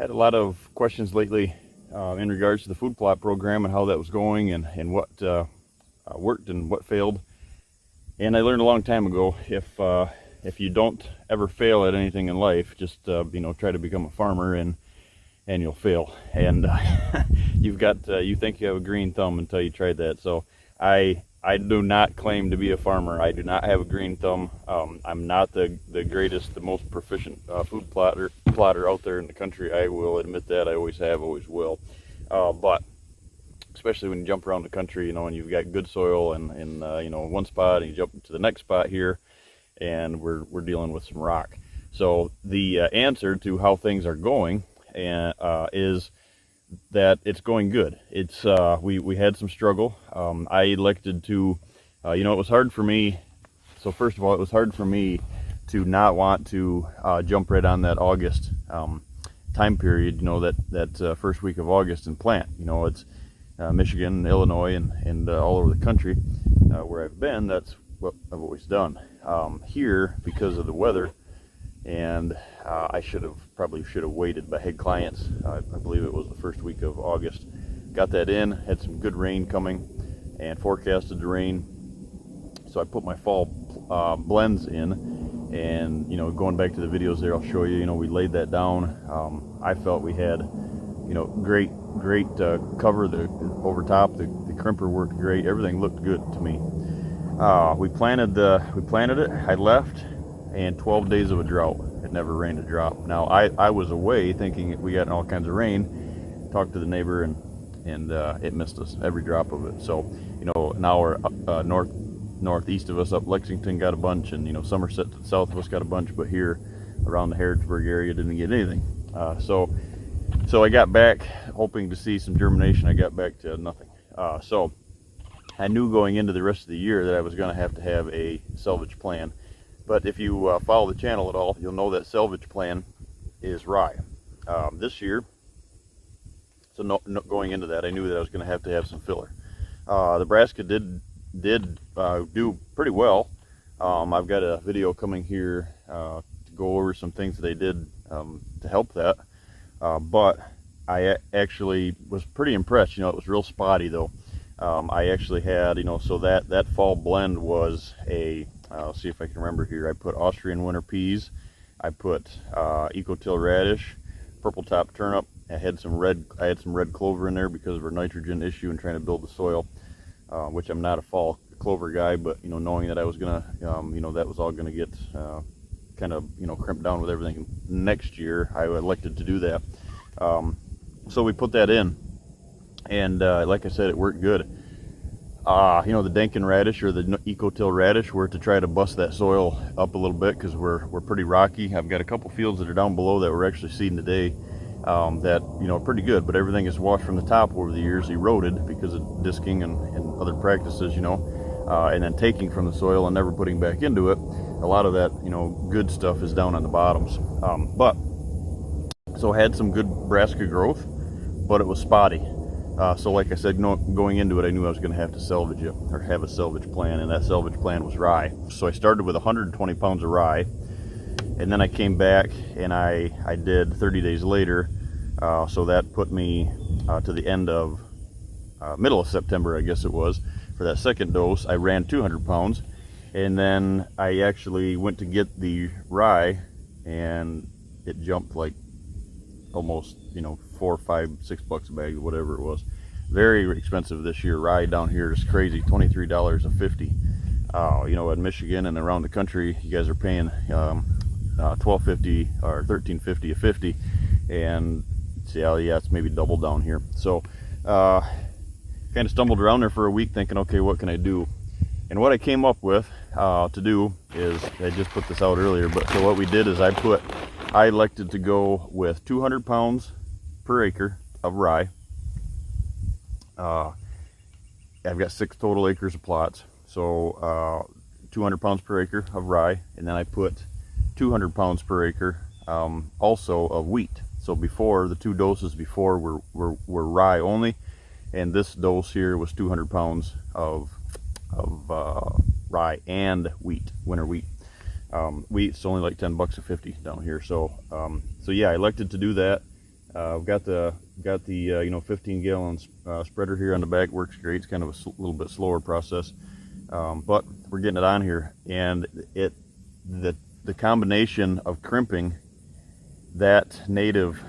Had a lot of questions lately in regards to the food plot program and how that was going, and what worked and what failed. And I learned a long time ago, if you don't ever fail at anything in life, just try to become a farmer and you'll fail. And you think you have a green thumb until you tried that. So I do not claim to be a farmer. I do not have a green thumb. I'm not the greatest, the most proficient food plotter out there in the country. I will admit that. I always have, always will. But especially when you jump around the country, and you've got good soil and one spot, and you jump to the next spot here, and we're dealing with some rock. So the answer to how things are going is that it's going good. It's we had some struggle. I elected to, it was hard for me. So first of all, it was hard for me to not want to jump right on that August time period. That first week of August and plant. It's Michigan, Illinois, and all over the country where I've been. That's what I've always done. Here, because of the weather, and I probably should have waited, but I had clients, I believe it was the first week of August, got that in, had some good rain coming, and forecasted the rain. So I put my fall blends in, and going back to the videos there, I'll show you, we laid that down. I felt we had great cover over top. The crimper worked great. Everything looked good to me. We planted it. I left, and 12 days of a drought. It never rained a drop. Now I was away thinking we got all kinds of rain. Talked to the neighbor, and it missed us, every drop of it. So now we're northeast of us, up Lexington, got a bunch, and Somerset to the south of us got a bunch, but here around the Harrodsburg area didn't get anything. So I got back hoping to see some germination. I got back to nothing. So I knew going into the rest of the year that I was going to have a salvage plan. But if you follow the channel at all, you'll know that salvage plan is rye. This year, so going into that, I knew that I was going to have some filler. Nebraska did do pretty well. I've got a video coming here to go over some things that they did to help that. But I actually was pretty impressed. It was real spotty though. I actually had, so that fall blend was I'll see if I can remember here. I put Austrian winter peas, I put Eco-Till radish, purple top turnip. I had some red clover in there because of our nitrogen issue and trying to build the soil, which I'm not a fall clover guy, but knowing that I was gonna, that was all gonna get kind of crimped down with everything next year, I elected to do that. So we put that in, and like I said, it worked good. The Denkin radish or the Eco-Till radish were to try to bust that soil up a little bit because we're pretty rocky. I've got a couple fields that are down below that we're actually seeding today that are pretty good, but everything is washed from the top over the years, eroded because of disking and other practices, and then taking from the soil and never putting back into it. A lot of that good stuff is down on the bottoms. So I had some good brassica growth, but it was spotty. So like I said, going into it, I knew I was going to have to salvage it, or have a salvage plan, and that salvage plan was rye. So I started with 120 pounds of rye, and then I came back and I did 30 days later. So that put me to the end of middle of September, I guess it was. For that second dose, I ran 200 pounds, and then I actually went to get the rye, and it jumped like almost $4, $5, $6 a bag, whatever it was. Very expensive this year. Rye down here is crazy, $23 a 50. In Michigan and around the country, you guys are paying $12.50 or $13.50 a 50, and yeah, it's maybe double down here. So kind of stumbled around there for a week thinking, okay, what can I do? And what I came up with to do is, I just put this out earlier, but so what we did is I elected to go with 200 pounds per acre of rye. I've got 6 total acres of plots, so 200 pounds per acre of rye, and then I put 200 pounds per acre also of wheat. So before, the 2 doses before were rye only, and this dose here was 200 pounds of rye and wheat, winter wheat. Wheat's only like $10 a 50 down here. So so yeah, I elected to do that. I've got the 15 gallon spreader here on the back. Works great. It's kind of a little bit slower process, but we're getting it on here, and the combination of crimping that native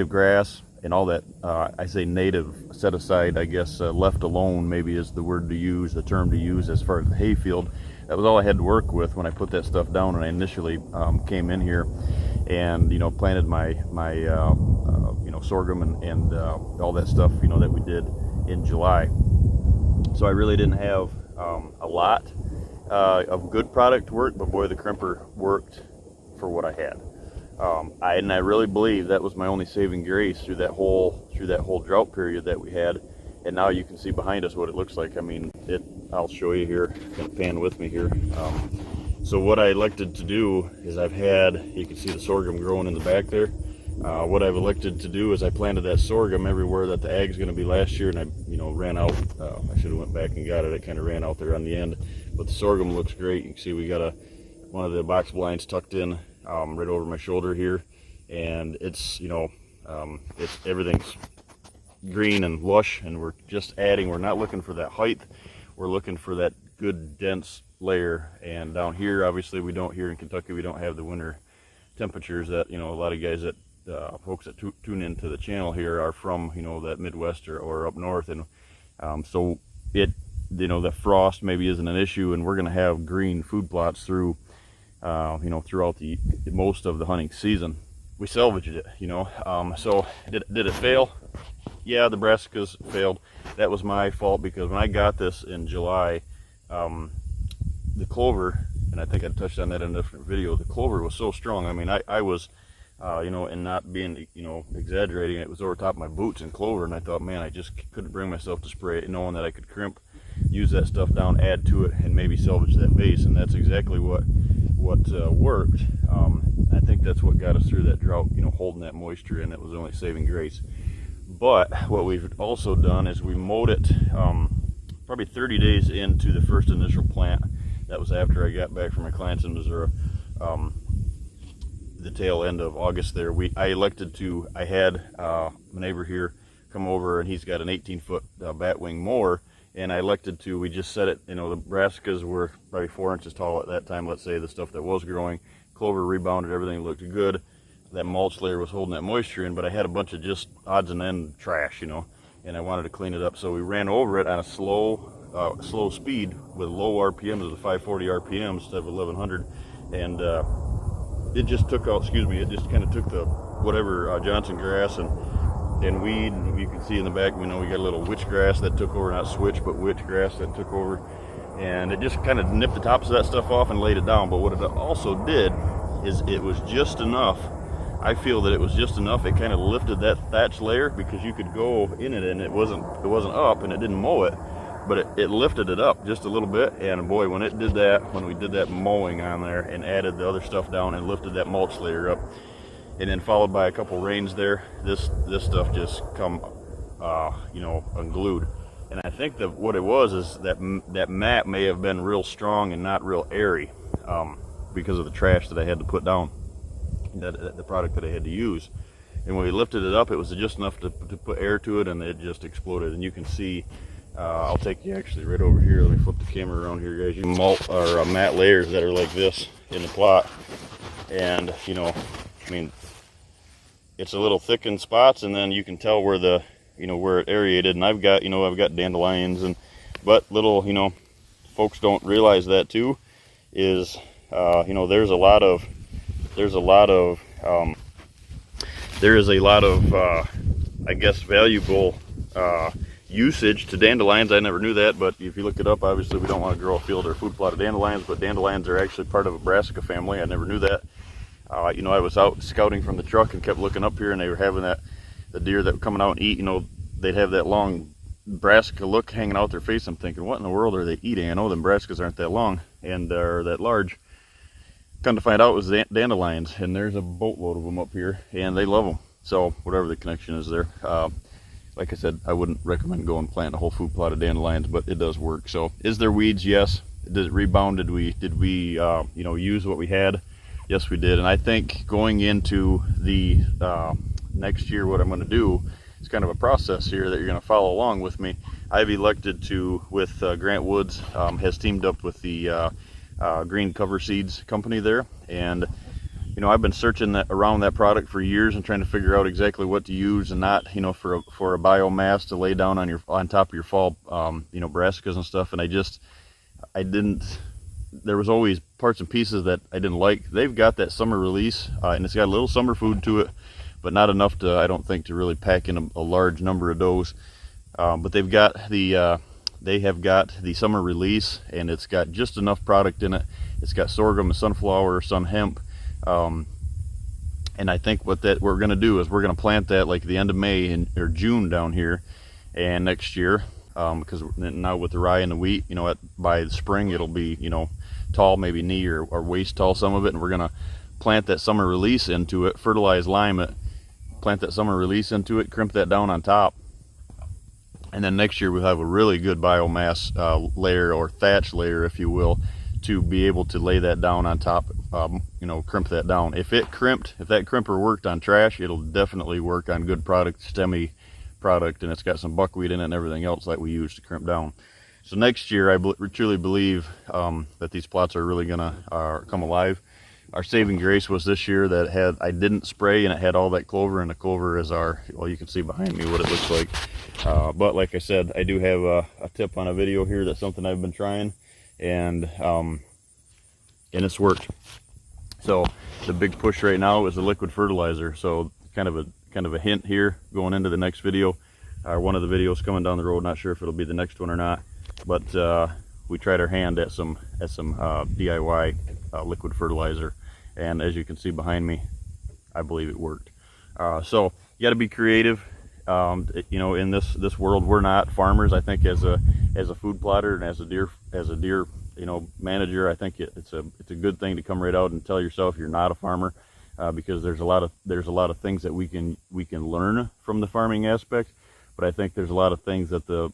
grass and all that, I say native set aside, I guess left alone maybe is the word to use, the term to use as far as the hayfield. That was all I had to work with when I put that stuff down when I initially came in here and planted my sorghum and all that stuff that we did in July. So I really didn't have a lot of good product work, but boy, the crimper worked for what I had. I really believe that was my only saving grace through that whole drought period that we had. And now you can see behind us what it looks like. I mean, I'll show you here. Kind of pan with me here. So what I elected to do is you can see the sorghum growing in the back there. What I've elected to do is I planted that sorghum everywhere that the ag's going to be last year, and I ran out. I should have went back and got it. It kind of ran out there on the end, but the sorghum looks great. You can see we got one of the box blinds tucked in right over my shoulder here, and it's everything's green and lush, and we're just adding. We're not looking for that height. We're looking for that good dense layer. And down here, obviously, here in Kentucky, we don't have the winter temperatures that a lot of guys that folks that tune into the channel here are from that Midwest or up north, and so the frost maybe isn't an issue, and we're going to have green food plots through throughout the most of the hunting season. We salvaged it, so did it fail? Yeah, the brassicas failed. That was my fault, because when I got this in July, the clover, and I think I touched on that in a different video, the clover was so strong. I mean, I was and not being exaggerating, it was over top of my boots in clover, and I thought, man, I just couldn't bring myself to spray it, knowing that I could crimp, use that stuff down, add to it, and maybe salvage that base. And that's exactly what worked. I think that's what got us through that drought, holding that moisture in. It was only saving grace. But what we've also done is we mowed it probably 30 days into the first initial plant. That was after I got back from my clients in Missouri. The tail end of August there, I had my neighbor here come over, and he's got an 18-foot batwing mower, and I elected to, we just set it, the brassicas were probably 4 inches tall at that time, let's say, the stuff that was growing. Clover rebounded, everything looked good. That mulch layer was holding that moisture in, but I had a bunch of just odds and ends trash, and I wanted to clean it up. So we ran over it on a slow speed with low RPMs, it was 540 RPMs instead of 1100, and it just took out, it just kind of took the whatever Johnson grass and weed, and you can see in the back, we got a little witch grass that took over, not switch, but witch grass that took over, and it just kind of nipped the tops of that stuff off and laid it down. But what it also did is it was just enough. I feel that it was just enough. It kind of lifted that thatch layer, because you could go in it and it wasn't up, and it didn't mow it, but it lifted it up just a little bit. And boy, when it did that, when we did that mowing on there and added the other stuff down and lifted that mulch layer up, and then followed by a couple rains there, this stuff just come unglued. And I think that what it was is that mat may have been real strong and not real airy, because of the trash that I had to put down, the product that I had to use. And when we lifted it up, it was just enough to put air to it, and it just exploded. And you can see, I'll take you actually right over here. Let me flip the camera around here, guys. You can mat layers that are like this in the plot, and it's a little thick in spots, and then you can tell where where it aerated. And I've got dandelions, but little folks don't realize that too, is there is a lot of I guess valuable usage to dandelions. I never knew that, but if you look it up, obviously we don't want to grow a field or food plot of dandelions, but dandelions are actually part of a brassica family. I never knew that. I was out scouting from the truck and kept looking up here, and they were having the deer that were coming out and eat, they'd have that long brassica look hanging out their face. I'm thinking, what in the world are they eating? I know them brassicas aren't that long and are that large. Come to find out, it was dandelions, and there's a boatload of them up here, and they love them. So whatever the connection is there, like I said, I wouldn't recommend going and plant a whole food plot of dandelions, but it does work. So is there weeds? Yes. Did it rebound? Did we use what we had? Yes, we did. And I think going into the next year what I'm going to do, it's kind of a process here that you're going to follow along with me. I've elected to, with Grant Woods, has teamed up with the Green Cover Seeds company there, and you know, I've been searching around that product for years and trying to figure out exactly what to use and not, you know, for a biomass to lay down on top of your fall, you know, brassicas and stuff. And I didn't. There was always parts and pieces that I didn't like. They've got that summer release, and it's got a little summer food to it, but not enough to, I don't think, to really pack in a large number of does. But they have got the summer release, and it's got just enough product in it. It's got sorghum and sunflower, some hemp. And I think what we're going to do is we're going to plant that like the end of May or June down here, and next year, because now with the rye and the wheat, you know, by the spring it'll be, you know, tall, maybe knee or waist tall, some of it, and we're going to plant that summer release into it, fertilize, lime it, plant that summer release into it, crimp that down on top, and then next year we'll have a really good biomass layer, or thatch layer if you will, to be able to lay that down on top, you know, crimp that down. If that crimper worked on trash, it'll definitely work on good product, stemmy product, and it's got some buckwheat in it and everything else that we use to crimp down. So next year, I truly believe that these plots are really gonna come alive. Our saving grace was this year that I didn't spray, and it had all that clover, and the clover is well, you can see behind me what it looks like. But like I said, I do have a tip on a video here. That's something I've been trying, and it's worked. So the big push right now is the liquid fertilizer. So kind of a hint here going into the next video, one of the videos coming down the road. Not sure if it'll be the next one or not, but we tried our hand at some DIY liquid fertilizer, and as you can see behind me, I believe it worked. So you got to be creative. You know, in this world, we're not farmers. I think as a food plotter and as a deer you know, manager, I think it's a good thing to come right out and tell yourself you're not a farmer, because there's a lot of things that we can learn from the farming aspect, but I think there's a lot of things that the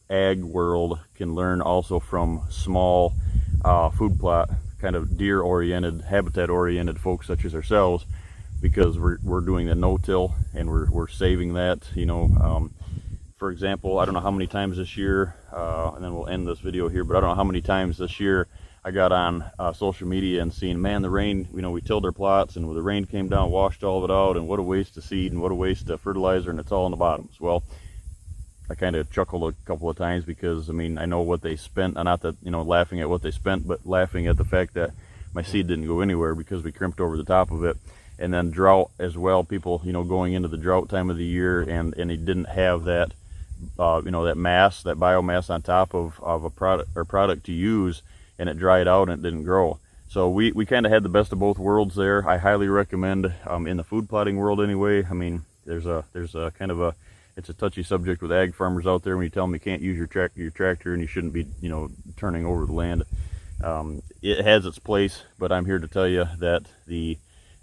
ag world can learn also from small food plot, kind of deer oriented, habitat oriented folks such as ourselves, because we're doing the no-till, and we're saving that, you know. For example, I don't know how many times this year, and then we'll end this video here, but I don't know how many times this year I got on social media and seen, man, the rain, you know, we tilled our plots, and the rain came down, washed all of it out, and what a waste of seed, and what a waste of fertilizer, and it's all in the bottoms. Well, I kind of chuckled a couple of times, because, I mean, I know what they spent, not that, you know, laughing at what they spent, but laughing at the fact that my seed didn't go anywhere because we crimped over the top of it. And then drought as well, people, you know, going into the drought time of the year, and they didn't have that, you know, that biomass on top of a product to use, and it dried out and it didn't grow. So we kind of had the best of both worlds there. I highly recommend, in the food plotting world anyway. I mean, there's a kind of it's a touchy subject with ag farmers out there when you tell them you can't use your tractor and you shouldn't be, you know, turning over the land. It has its place, but I'm here to tell you that the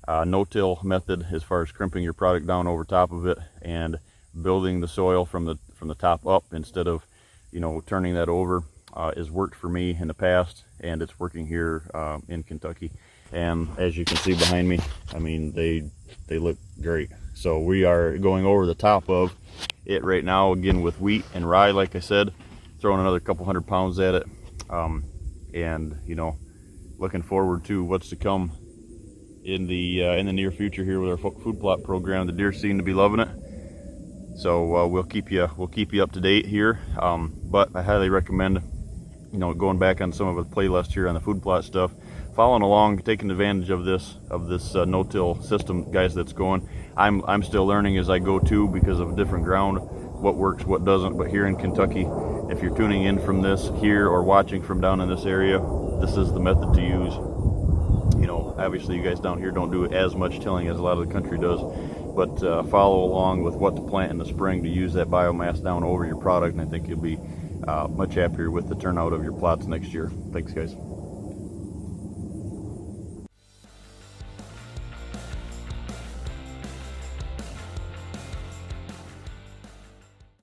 no-till method, as far as crimping your product down over top of it and building the soil from the top up instead of, you know, turning that over, has worked for me in the past, and it's working here in Kentucky. And as you can see behind me, I mean, they look great. So we are going over the top of it right now, again with wheat and rye, like I said, throwing another couple 100 pounds at it, and, you know, looking forward to what's to come in the near future here with our food plot program. The deer seem to be loving it, so we'll keep you up to date here. But I highly recommend, you know, going back on some of the playlist here on the food plot stuff, following along, taking advantage of this no-till system, guys, that's going. I'm still learning as I go too, because of different ground, what works, what doesn't. But here in Kentucky, if you're tuning in from this here or watching from down in this area, this is the method to use. You know, obviously you guys down here don't do as much tilling as a lot of the country does, but follow along with what to plant in the spring to use that biomass down over your product, and I think you'll be much happier with the turnout of your plots next year. Thanks, guys.